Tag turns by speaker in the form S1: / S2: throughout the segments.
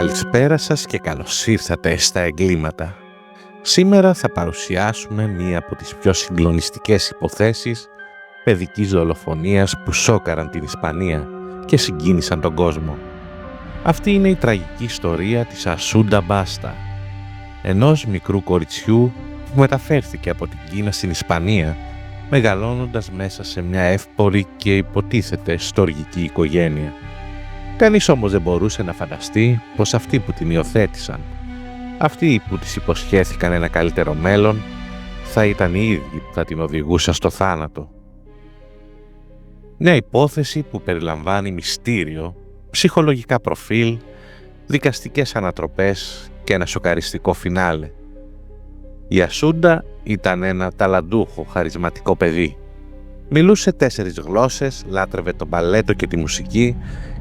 S1: Καλησπέρα σας και καλώς ήρθατε στα εγκλήματα. Σήμερα θα παρουσιάσουμε μία από τις πιο συγκλονιστικές υποθέσεις παιδικής δολοφονίας που σόκαραν την Ισπανία και συγκίνησαν τον κόσμο. Αυτή είναι η τραγική ιστορία της Ασούντα Μπάστα, ενός μικρού κοριτσιού που μεταφέρθηκε από την Κίνα στην Ισπανία, μεγαλώνοντας μέσα σε μια εύπορη και υποτίθεται στοργική οικογένεια. Κανείς όμως δεν μπορούσε να φανταστεί πως αυτοί που την υιοθέτησαν, αυτοί που της υποσχέθηκαν ένα καλύτερο μέλλον, θα ήταν οι ίδιοι που θα την οδηγούσαν στο θάνατο. Μια υπόθεση που περιλαμβάνει μυστήριο, ψυχολογικά προφίλ, δικαστικές ανατροπές και ένα σοκαριστικό φινάλε. Η Ασούντα ήταν ένα ταλαντούχο, χαρισματικό παιδί. Μιλούσε 4 γλώσσες, λάτρευε το μπαλέτο και τη μουσική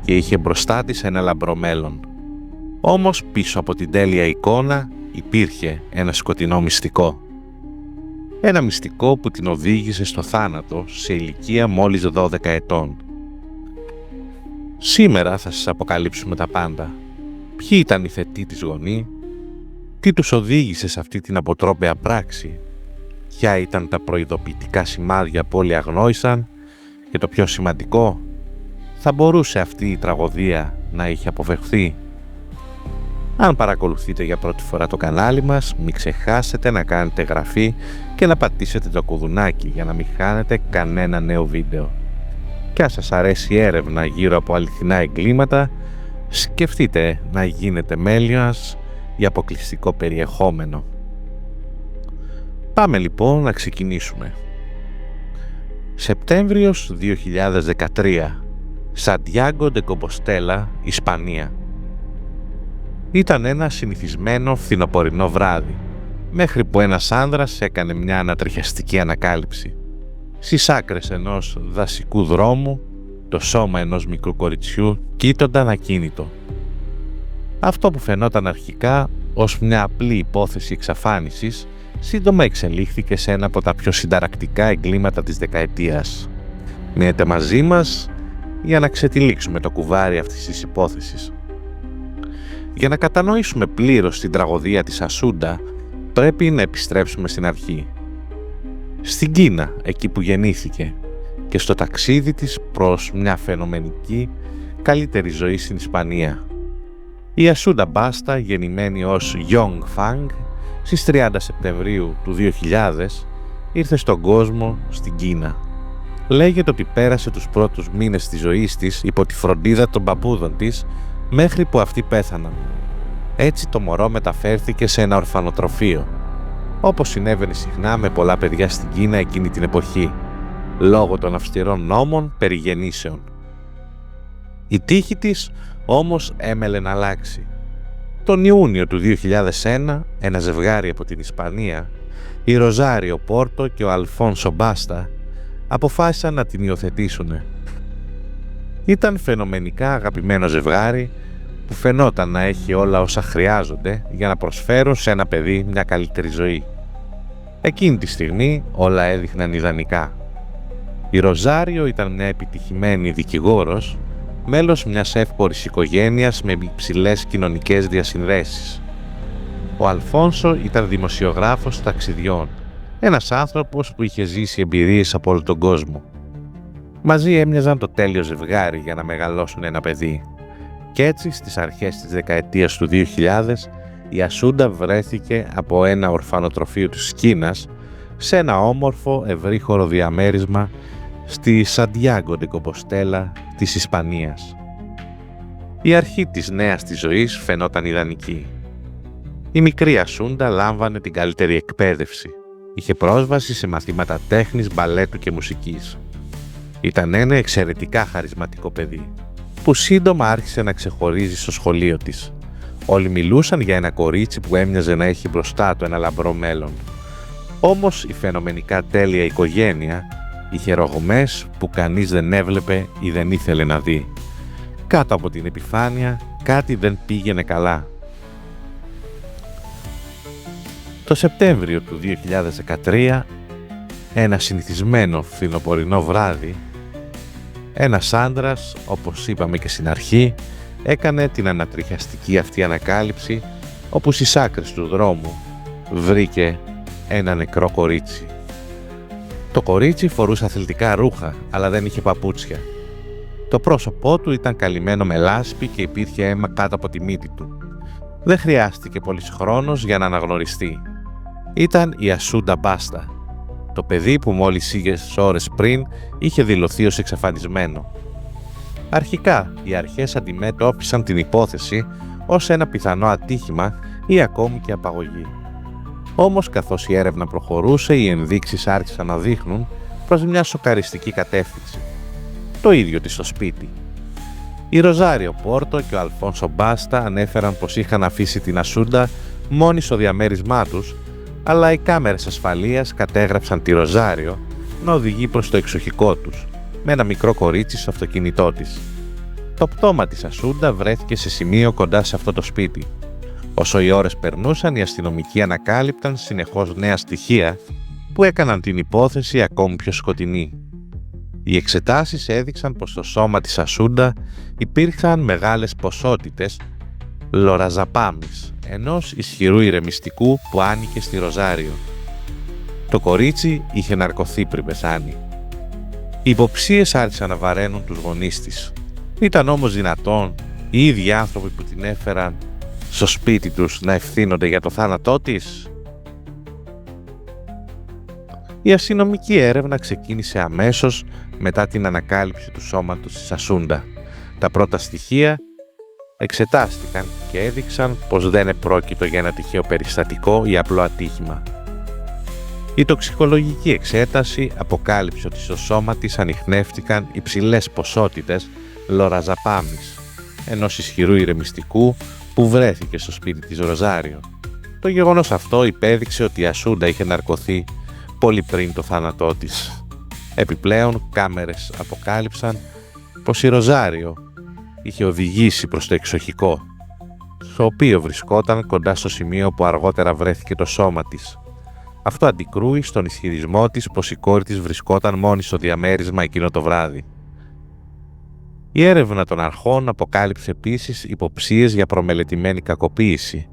S1: και είχε μπροστά της ένα λαμπρό μέλλον. Όμως πίσω από την τέλεια εικόνα υπήρχε ένα σκοτεινό μυστικό. Ένα μυστικό που την οδήγησε στο θάνατο σε ηλικία μόλις 12 ετών. Σήμερα θα σας αποκαλύψουμε τα πάντα. Ποιοι ήταν οι θετοί της γονεί, τι τους οδήγησε σε αυτή την αποτρόπαια πράξη, ποια ήταν τα προειδοποιητικά σημάδια που όλοι αγνόησαν και το πιο σημαντικό, θα μπορούσε αυτή η τραγωδία να είχε αποφευχθεί. Αν παρακολουθείτε για πρώτη φορά το κανάλι μας, μην ξεχάσετε να κάνετε εγγραφή και να πατήσετε το κουδουνάκι για να μην χάνετε κανένα νέο βίντεο. Και αν σας αρέσει η έρευνα γύρω από αληθινά εγκλήματα, σκεφτείτε να γίνετε μέλη μας για αποκλειστικό περιεχόμενο. Πάμε λοιπόν να ξεκινήσουμε. Σεπτέμβριος 2013, Σαντιάγκο ντε Κομποστέλα, Ισπανία. Ήταν ένα συνηθισμένο φθινοπορεινό βράδυ, μέχρι που ένας άνδρας έκανε μια ανατριχιαστική ανακάλυψη. Στις άκρες ενός δασικού δρόμου, το σώμα ενός μικρού κοριτσιού κοίτονταν ακίνητο. Αυτό που φαινόταν αρχικά ως μια απλή υπόθεση εξαφάνισης, σύντομα εξελίχθηκε σε ένα από τα πιο συνταρακτικά εγκλήματα της δεκαετίας. Μείνετε μαζί μας για να ξετυλίξουμε το κουβάρι αυτής της υπόθεσης. Για να κατανοήσουμε πλήρως την τραγωδία της Ασούντα, πρέπει να επιστρέψουμε στην αρχή. Στην Κίνα, εκεί που γεννήθηκε, και στο ταξίδι της προς μια φαινομενική, καλύτερη ζωή στην Ισπανία. Η Ασούντα Μπάστα, γεννημένη ως Yong Fang, στις 30 Σεπτεμβρίου του 2000, ήρθε στον κόσμο στην Κίνα. Λέγεται ότι πέρασε τους πρώτους μήνες της ζωής της υπό τη φροντίδα των παππούδων της, μέχρι που αυτοί πέθαναν. Έτσι το μωρό μεταφέρθηκε σε ένα ορφανοτροφείο, όπως συνέβαινε συχνά με πολλά παιδιά στην Κίνα εκείνη την εποχή, λόγω των αυστηρών νόμων περί γεννήσεων. Η τύχη της όμως έμελε να αλλάξει. Τον Ιούνιο του 2001, ένα ζευγάρι από την Ισπανία, η Ροζάριο Πόρτο και ο Αλφόνσο Μπάστα, αποφάσισαν να την υιοθετήσουν. Ήταν φαινομενικά αγαπημένο ζευγάρι που φαινόταν να έχει όλα όσα χρειάζονται για να προσφέρουν σε ένα παιδί μια καλύτερη ζωή. Εκείνη τη στιγμή όλα έδειχναν ιδανικά. Η Ροζάριο ήταν μια επιτυχημένη δικηγόρος, μέλος μιας εύπορης οικογένειας με υψηλές κοινωνικές διασυνδέσεις. Ο Αλφόνσο ήταν δημοσιογράφος ταξιδιών, ένας άνθρωπος που είχε ζήσει εμπειρίες από όλο τον κόσμο. Μαζί έμοιαζαν το τέλειο ζευγάρι για να μεγαλώσουν ένα παιδί. Κι έτσι στις αρχές της δεκαετίας του 2000 η Ασούντα βρέθηκε από ένα ορφανοτροφείο της Κίνας σε ένα όμορφο ευρύχωρο διαμέρισμα στη Σαντιάγκο ντε Κομποστέλα της Ισπανίας. Η αρχή της νέας της ζωής φαινόταν ιδανική. Η μικρή Ασούντα λάμβανε την καλύτερη εκπαίδευση. Είχε πρόσβαση σε μαθήματα τέχνης, μπαλέτου και μουσικής. Ήταν ένα εξαιρετικά χαρισματικό παιδί, που σύντομα άρχισε να ξεχωρίζει στο σχολείο της. Όλοι μιλούσαν για ένα κορίτσι που έμοιαζε να έχει μπροστά του ένα λαμπρό μέλλον. Όμως η φαινομενικά τέλεια οικογένεια είχε ρογμές που κανείς δεν έβλεπε ή δεν ήθελε να δει. Κάτω από την επιφάνεια κάτι δεν πήγαινε καλά. Το Σεπτέμβριο του 2013, ένα συνηθισμένο φθινοπορεινό βράδυ, ένας άντρας, όπως είπαμε και στην αρχή, έκανε την ανατριχιαστική αυτή ανακάλυψη, όπου στις άκρες του δρόμου βρήκε ένα νεκρό κορίτσι. Το κορίτσι φορούσε αθλητικά ρούχα, αλλά δεν είχε παπούτσια. Το πρόσωπό του ήταν καλυμμένο με λάσπη και υπήρχε αίμα κάτω από τη μύτη του. Δεν χρειάστηκε πολύς χρόνος για να αναγνωριστεί. Ήταν η Ασούντα Μπάστα, το παιδί που μόλις λίγες ώρες πριν είχε δηλωθεί ως εξαφανισμένο. Αρχικά, οι αρχές αντιμετώπισαν την υπόθεση ως ένα πιθανό ατύχημα ή ακόμη και απαγωγή. Όμως, καθώς η έρευνα προχωρούσε, οι ενδείξεις άρχισαν να δείχνουν προς μια σοκαριστική κατεύθυνση. Το ίδιο της στο σπίτι. Η Ροζάριο Πόρτο και ο Αλφόνσο Μπάστα ανέφεραν πως είχαν αφήσει την Ασούντα μόνη στο διαμέρισμά τους, αλλά οι κάμερες ασφαλείας κατέγραψαν τη Ροζάριο να οδηγεί προς το εξοχικό τους, με ένα μικρό κορίτσι στο αυτοκίνητό της. Το πτώμα της Ασούντα βρέθηκε σε σημείο κοντά σε αυτό το σπίτι. Όσο οι ώρες περνούσαν, οι αστυνομικοί ανακάλυπταν συνεχώς νέα στοιχεία που έκαναν την υπόθεση ακόμη πιο σκοτεινή. Οι εξετάσεις έδειξαν πως στο σώμα της Ασούντα υπήρχαν μεγάλες ποσότητες λοραζαπάμις, ενός ισχυρού ηρεμιστικού που άνοικε στη Ροζάριο. Το κορίτσι είχε ναρκωθεί πριν πεθάνει. Οι υποψίες άρχισαν να βαραίνουν τους γονείς της. Ήταν όμως δυνατόν οι ίδιοι άνθρωποι που την έφεραν στο σπίτι τους να ευθύνονται για το θάνατό της? Η αστυνομική έρευνα ξεκίνησε αμέσως μετά την ανακάλυψη του σώματος της Ασούντα. Τα πρώτα στοιχεία εξετάστηκαν και έδειξαν πως δεν επρόκειτο για ένα τυχαίο περιστατικό ή απλό ατύχημα. Η τοξικολογική εξέταση αποκάλυψε ότι στο σώμα της ανιχνεύτηκαν υψηλές ποσότητες λοραζαπάμις, ενός ισχυρού ηρεμιστικού που βρέθηκε στο σπίτι της Ροζάριο. Το γεγονός αυτό υπέδειξε ότι η Ασούντα είχε ναρκωθεί πολύ πριν το θάνατό της. Επιπλέον, κάμερες αποκάλυψαν πως η Ροζάριο είχε οδηγήσει προς το εξοχικό, στο οποίο βρισκόταν κοντά στο σημείο που αργότερα βρέθηκε το σώμα της. Αυτό αντικρούει στον ισχυρισμό της πως η κόρη της βρισκόταν μόνη στο διαμέρισμα εκείνο το βράδυ. Η έρευνα των αρχών αποκάλυψε επίσης υποψίες για προμελετημένη κακοποίηση,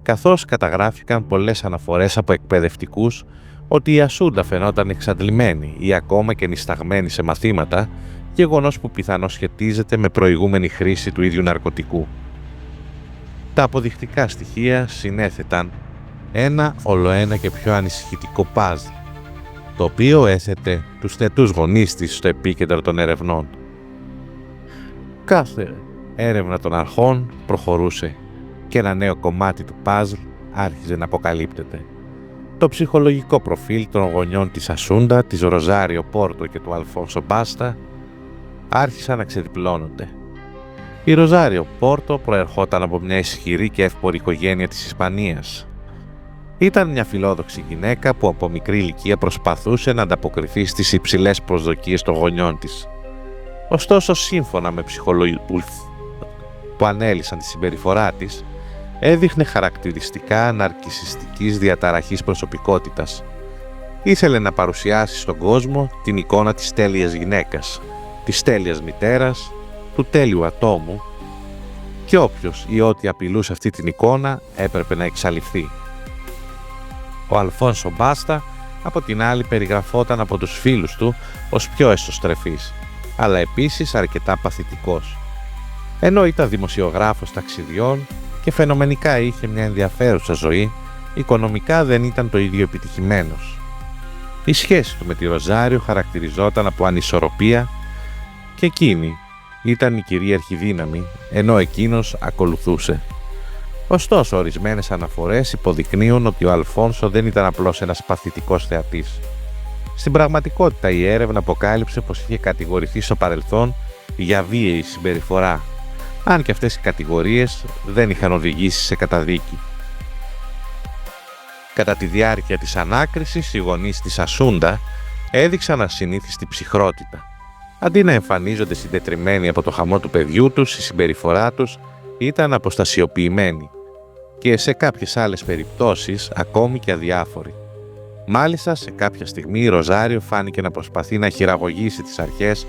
S1: καθώς καταγράφηκαν πολλές αναφορές από εκπαιδευτικούς ότι η Ασούντα φαινόταν εξαντλημένη ή ακόμα και νησταγμένη σε μαθήματα, γεγονός που πιθανώς σχετίζεται με προηγούμενη χρήση του ίδιου ναρκωτικού. Τα αποδεικτικά στοιχεία συνέθεταν ένα ολοένα και πιο ανησυχητικό παζλ, το οποίο έθετε τους θετούς γονείς της στο επίκεντρο των ερευνών. Κάθε έρευνα των αρχών προχωρούσε και ένα νέο κομμάτι του παζλ άρχιζε να αποκαλύπτεται. Το ψυχολογικό προφίλ των γονιών της Ασούντα, της Ροζάριο Πόρτο και του Αλφόνσο Μπάστα άρχισαν να ξεδιπλώνονται. Η Ροζάριο Πόρτο προερχόταν από μια ισχυρή και εύπορη οικογένεια της Ισπανίας. Ήταν μια φιλόδοξη γυναίκα που από μικρή ηλικία προσπαθούσε να ανταποκριθεί στις υψηλές προσδοκίες των γονιών της. Ωστόσο, σύμφωνα με ψυχολόγους που ανέλυσαν τη συμπεριφορά της, έδειχνε χαρακτηριστικά ναρκισσιστικής διαταραχής προσωπικότητας. Ήθελε να παρουσιάσει στον κόσμο την εικόνα της τέλειας γυναίκας, της τέλειας μητέρας, του τέλειου ατόμου, και όποιος ή ό,τι απειλούσε αυτή την εικόνα έπρεπε να εξαλειφθεί. Ο Αλφόνσο Μπάστα, από την άλλη, περιγραφόταν από τους φίλους του ως πιο εσωστρεφής, αλλά επίσης αρκετά παθητικός. Ενώ ήταν δημοσιογράφος ταξιδιών και φαινομενικά είχε μια ενδιαφέρουσα ζωή, οικονομικά δεν ήταν το ίδιο επιτυχημένος. Η σχέση του με τη Ροζάριο χαρακτηριζόταν από ανισορροπία και εκείνη ήταν η κυρίαρχη δύναμη, ενώ εκείνος ακολουθούσε. Ωστόσο, ορισμένες αναφορές υποδεικνύουν ότι ο Αλφόνσο δεν ήταν απλώς ένας παθητικός θεατής. Στην πραγματικότητα, η έρευνα αποκάλυψε πως είχε κατηγορηθεί στο παρελθόν για βίαιη συμπεριφορά, αν και αυτές οι κατηγορίες δεν είχαν οδηγήσει σε καταδίκη. Κατά τη διάρκεια της ανάκρισης, οι γονείς της Ασούντα έδειξαν ασυνήθιστη ψυχρότητα. Αντί να εμφανίζονται συντετριμμένοι από το χαμό του παιδιού τους, η συμπεριφορά τους ήταν αποστασιοποιημένη και σε κάποιες άλλες περιπτώσεις ακόμη και αδιάφορη. Μάλιστα, σε κάποια στιγμή η Ροζάριο φάνηκε να προσπαθεί να χειραγωγήσει τις αρχές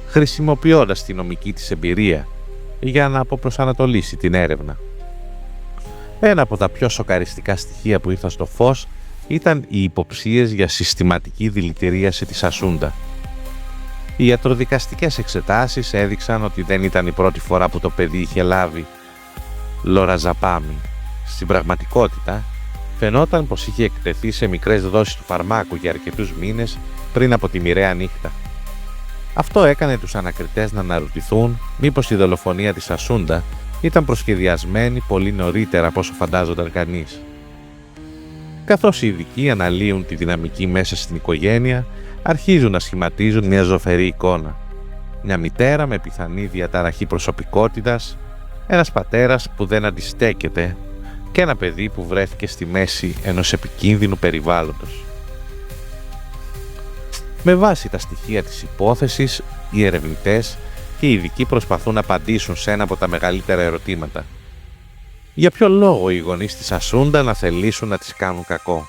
S1: χρησιμοποιώντας τη νομική της εμπειρία, για να αποπροσανατολίσει την έρευνα. Ένα από τα πιο σοκαριστικά στοιχεία που ήρθαν στο φως ήταν οι υποψίες για συστηματική δηλητηρίαση της Ασούντα. Οι ιατροδικαστικές εξετάσεις έδειξαν ότι δεν ήταν η πρώτη φορά που το παιδί είχε λάβει λοrazepam. Στην πραγματικότητα, φαινόταν πως είχε εκτεθεί σε μικρές δόσεις του φαρμάκου για αρκετούς μήνες πριν από τη μοιραία νύχτα. Αυτό έκανε τους ανακριτές να αναρωτηθούν μήπως η δολοφονία της Ασούντα ήταν προσχεδιασμένη πολύ νωρίτερα από όσο φαντάζονταν κανείς. Καθώς οι ειδικοί αναλύουν τη δυναμική μέσα στην οικογένεια, αρχίζουν να σχηματίζουν μια ζωφερή εικόνα. Μια μητέρα με πιθανή διαταραχή προσωπικότητας, ένας πατέρας που δεν αντιστέκεται και ένα παιδί που βρέθηκε στη μέση ενός επικίνδυνου περιβάλλοντος. Με βάση τα στοιχεία της υπόθεσης, οι ερευνητές και οι ειδικοί προσπαθούν να απαντήσουν σε ένα από τα μεγαλύτερα ερωτήματα. Για ποιο λόγο οι γονείς της Ασούντα να θελήσουν να της κάνουν κακό?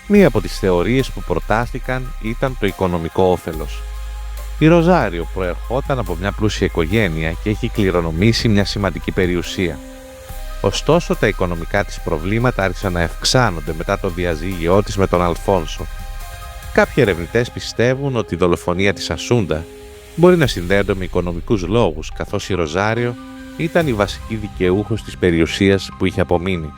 S1: Μία από τις θεωρίες που προτάθηκαν ήταν το οικονομικό όφελος. Η Ροζάριο προερχόταν από μια πλούσια οικογένεια και έχει κληρονομήσει μια σημαντική περιουσία. Ωστόσο, τα οικονομικά της προβλήματα άρχισαν να αυξάνονται μετά το διαζύγιό της με τον Αλφόνσο. Κάποιοι ερευνητές πιστεύουν ότι η δολοφονία της Ασούντα μπορεί να συνδέονται με οικονομικούς λόγους, καθώς η Ροζάριο ήταν η βασική δικαιούχος της περιουσίας που είχε απομείνει.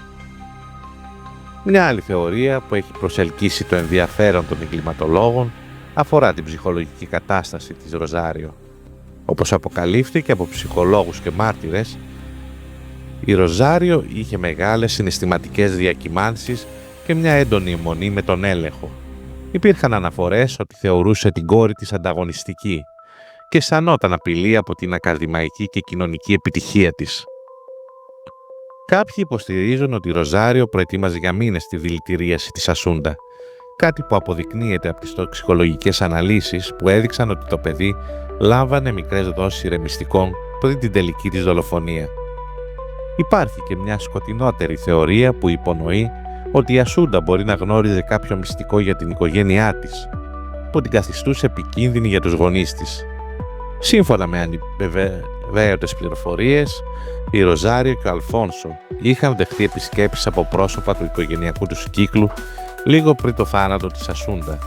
S1: Μια άλλη θεωρία που έχει προσελκύσει το ενδιαφέρον των εγκληματολόγων αφορά την ψυχολογική κατάσταση της Ροζάριο. Όπως αποκαλύφθηκε από ψυχολόγους και μάρτυρες, η Ροζάριο είχε μεγάλες συναισθηματικές διακυμάνσεις και μια έντονη αιμονή με τον έλεγχο. Υπήρχαν αναφορές ότι θεωρούσε την κόρη της ανταγωνιστική και αισθανόταν απειλή από την ακαδημαϊκή και κοινωνική επιτυχία της. Κάποιοι υποστηρίζουν ότι η Ροζάριο προετοίμαζε για μήνες τη δηλητηρίαση της Ασούντα, κάτι που αποδεικνύεται από τις τοξικολογικές αναλύσεις που έδειξαν ότι το παιδί λάμβανε μικρές δόσεις ηρεμιστικών πριν την τελική της δολοφονία. Υπάρχει και μια σκοτεινότερη θεωρία που υπονοεί ότι η Ασούντα μπορεί να γνώριζε κάποιο μυστικό για την οικογένειά της, που την καθιστούσε επικίνδυνη για τους γονείς της. Σύμφωνα με ανυπεβεβαίωτες πληροφορίες, η Ροζάριο και ο Αλφόνσο είχαν δεχτεί επισκέψεις από πρόσωπα του οικογενειακού τους κύκλου λίγο πριν το θάνατο της Ασούντα,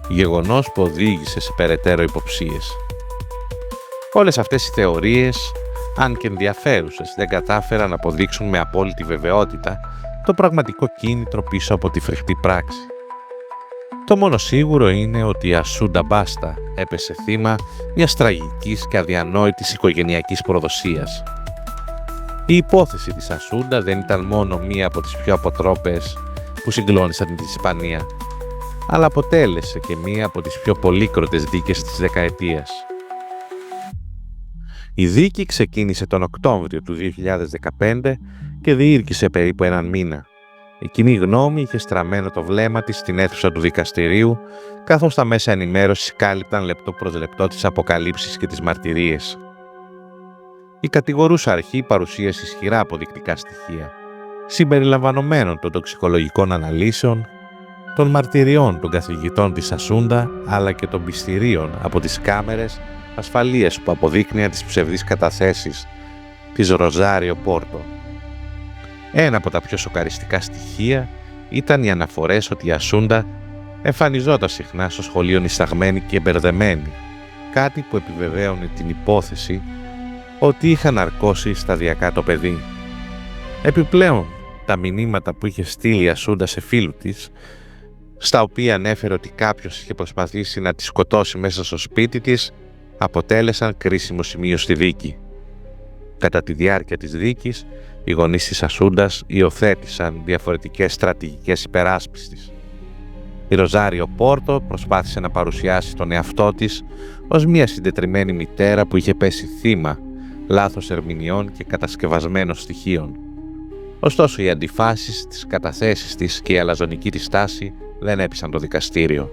S1: γεγονός που οδήγησε σε περαιτέρω υποψίες. Όλες αυτές οι θεωρίες, αν και ενδιαφέρουσες, δεν κατάφεραν να αποδείξουν με απόλυτη βεβαιότητα το πραγματικό κίνητρο πίσω από τη φρικτή πράξη. Το μόνο σίγουρο είναι ότι η Ασούντα Μπάστα έπεσε θύμα μιας τραγικής και αδιανόητης οικογενειακής προδοσίας. Η υπόθεση της Ασούντα δεν ήταν μόνο μία από τις πιο αποτρόπες που συγκλώνησαν την Ισπανία, αλλά αποτέλεσε και μία από τις πιο πολύκροτες δίκες της δεκαετίας. Η δίκη ξεκίνησε τον Οκτώβριο του 2015 και διήρκησε περίπου έναν μήνα. Η κοινή γνώμη είχε στραμμένο το βλέμμα της στην αίθουσα του δικαστηρίου, καθώς τα μέσα ενημέρωσης κάλυπταν λεπτό προς λεπτό τις αποκαλύψεις και τις μαρτυρίες. Η κατηγορούσα αρχή παρουσίασε ισχυρά αποδεικτικά στοιχεία, συμπεριλαμβανομένων των τοξικολογικών αναλύσεων, των μαρτυριών των καθηγητών της Ασούντα, αλλά και των πιστηρίων από τις κάμερες ασφαλείας που αποδείκνυαν τις ψευδείς καταθέσεις της Ροζάριο Πόρτο. Ένα από τα πιο σοκαριστικά στοιχεία ήταν οι αναφορές ότι η Ασούντα εμφανιζόταν συχνά στο σχολείο νησταγμένη και μπερδεμένη, κάτι που επιβεβαίωνε την υπόθεση ότι είχαν ναρκώσει σταδιακά το παιδί. Επιπλέον, τα μηνύματα που είχε στείλει η Ασούντα σε φίλου της, στα οποία ανέφερε ότι κάποιος είχε προσπαθήσει να τη σκοτώσει μέσα στο σπίτι της, αποτέλεσαν κρίσιμο σημείο στη δίκη. Κατά τη διάρκεια της δίκης, οι γονείς της Ασούντας υιοθέτησαν διαφορετικές στρατηγικές υπεράσπισης. Η Ροζάριο Πόρτο προσπάθησε να παρουσιάσει τον εαυτό της ως μια συντετριμμένη μητέρα που είχε πέσει θύμα λάθος ερμηνεών και κατασκευασμένων στοιχείων. Ωστόσο, οι αντιφάσεις, τις καταθέσεις της και η αλαζονική της στάση δεν έπεισαν το δικαστήριο.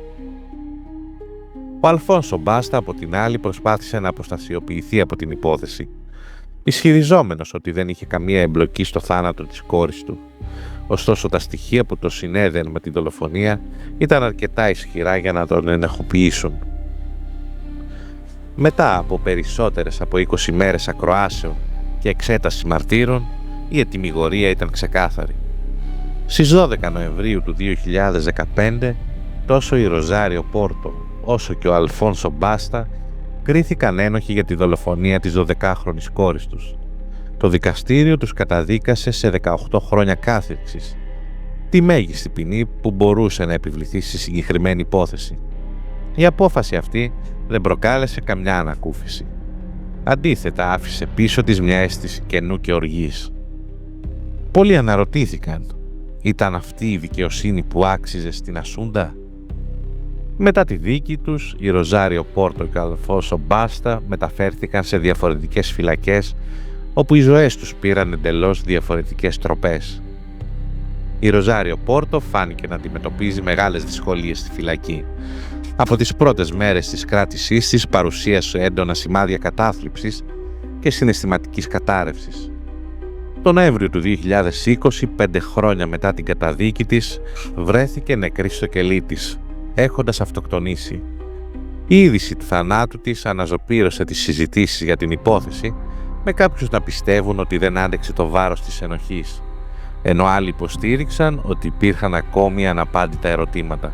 S1: Ο Αλφόνσο Μπάστα, από την άλλη, προσπάθησε να αποστασιοποιηθεί από την υπόθεση, ισχυριζόμενος ότι δεν είχε καμία εμπλοκή στο θάνατο της κόρης του. Ωστόσο, τα στοιχεία που το συνέδεαν με την δολοφονία ήταν αρκετά ισχυρά για να τον ενεχοποιήσουν. Μετά από περισσότερες από 20 μέρες ακροάσεων και εξέταση μαρτύρων, η ετυμηγορία ήταν ξεκάθαρη. Στις 12 Νοεμβρίου του 2015, τόσο η Ροζάριο Πόρτο όσο και ο Αλφόνσο Μπάστα κρίθηκαν ένοχοι για τη δολοφονία της 12χρονης κόρης τους. Το δικαστήριο τους καταδίκασε σε 18 χρόνια κάθυρξης, τη μέγιστη ποινή που μπορούσε να επιβληθεί στη συγκεκριμένη υπόθεση. Η απόφαση αυτή δεν προκάλεσε καμιά ανακούφιση. Αντίθετα, άφησε πίσω της μια αίσθηση κενού και οργής. Πολλοί αναρωτήθηκαν, ήταν αυτή η δικαιοσύνη που άξιζε στην Ασούντα? Μετά τη δίκη τους, η Ροζάριο Πόρτο και ο Αλφόνσο Μπάστα μεταφέρθηκαν σε διαφορετικές φυλακές, όπου οι ζωές τους πήραν εντελώς διαφορετικές τροπές. Η Ροζάριο Πόρτο φάνηκε να αντιμετωπίζει μεγάλες δυσκολίες στη φυλακή. Από τις πρώτες μέρες της κράτησής της παρουσίασε έντονα σημάδια κατάθλιψης και συναισθηματικής κατάρρευσης. Το Νοέμβριο του 2020, 5 χρόνια μετά την καταδίκη της, βρέθηκε νεκρή στο κελί της, έχοντας αυτοκτονήσει. Η είδηση του θανάτου της αναζωπήρωσε τις συζητήσεις για την υπόθεση, με κάποιους να πιστεύουν ότι δεν άντεξε το βάρος της ενοχής, ενώ άλλοι υποστήριξαν ότι υπήρχαν ακόμη αναπάντητα ερωτήματα.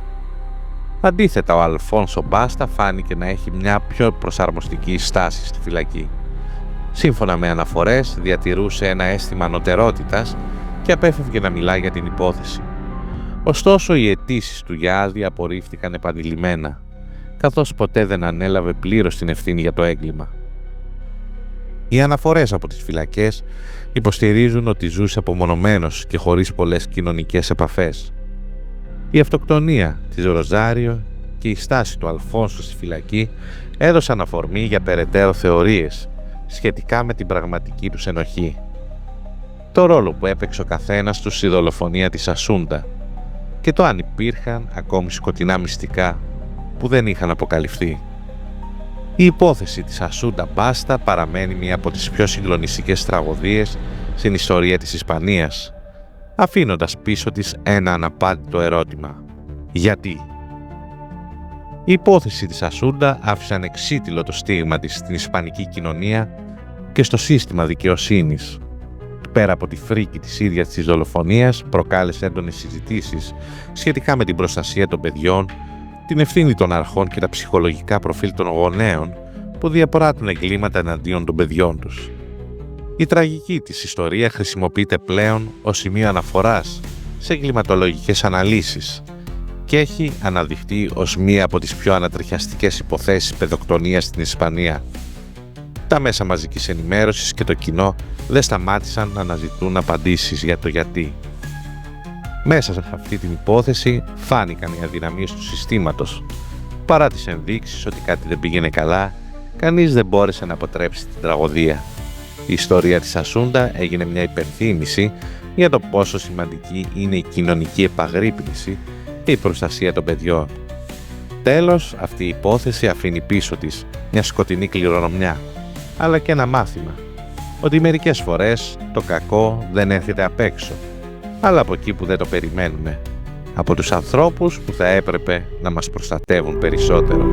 S1: Αντίθετα, ο Αλφόνσο Μπάστα φάνηκε να έχει μια πιο προσαρμοστική στάση στη φυλακή. Σύμφωνα με αναφορές, διατηρούσε ένα αίσθημα ανωτερότητας και απέφευγε να μιλάει για την υπόθεση. Ωστόσο, οι αιτήσεις του για άδεια απορρίφθηκαν επανειλημμένα, καθώς ποτέ δεν ανέλαβε πλήρως την ευθύνη για το έγκλημα. Οι αναφορές από τις φυλακές υποστηρίζουν ότι ζούσε απομονωμένος και χωρίς πολλές κοινωνικές επαφές. Η αυτοκτονία της Ροζάριο και η στάση του Αλφόνσο στη φυλακή έδωσαν αφορμή για περαιτέρω θεωρίες σχετικά με την πραγματική τους ενοχή. Το ρόλο που έπαιξε ο καθένας τους στη δολοφονία της Ασούντα και το αν υπήρχαν ακόμη σκοτεινά μυστικά που δεν είχαν αποκαλυφθεί. Η υπόθεση της Ασούντα Μπάστα παραμένει μία από τις πιο συγκλονιστικές τραγωδίες στην ιστορία της Ισπανίας, αφήνοντας πίσω της ένα αναπάντητο ερώτημα. Γιατί? Η υπόθεση της Ασούντα άφησε ανεξίτηλο το στίγμα της στην ισπανική κοινωνία και στο σύστημα δικαιοσύνης. Πέρα από τη φρίκη της ίδιας της δολοφονίας, προκάλεσε έντονες συζητήσεις σχετικά με την προστασία των παιδιών, την ευθύνη των αρχών και τα ψυχολογικά προφίλ των γονέων που διαπράττουν εγκλήματα εναντίον των παιδιών τους. Η τραγική της ιστορία χρησιμοποιείται πλέον ως σημείο αναφοράς σε εγκληματολογικές αναλύσεις και έχει αναδειχθεί ως μία από τις πιο ανατριχιαστικές υποθέσεις παιδοκτονίας στην Ισπανία. Τα μέσα μαζικής ενημέρωσης και το κοινό δεν σταμάτησαν να αναζητούν απαντήσεις για το γιατί. Μέσα σε αυτή την υπόθεση φάνηκαν οι αδυναμίες του συστήματος. Παρά τις ενδείξεις ότι κάτι δεν πήγαινε καλά, κανείς δεν μπόρεσε να αποτρέψει την τραγωδία. Η ιστορία της Ασούντα έγινε μια υπενθύμηση για το πόσο σημαντική είναι η κοινωνική επαγρύπνηση και η προστασία των παιδιών. Τέλος, αυτή η υπόθεση αφήνει πίσω της μια σκοτεινή κληρονομιά, αλλά και ένα μάθημα, ότι μερικές φορές το κακό δεν έρχεται απ' έξω, αλλά από εκεί που δεν το περιμένουμε, από τους ανθρώπους που θα έπρεπε να μας προστατεύουν περισσότερο.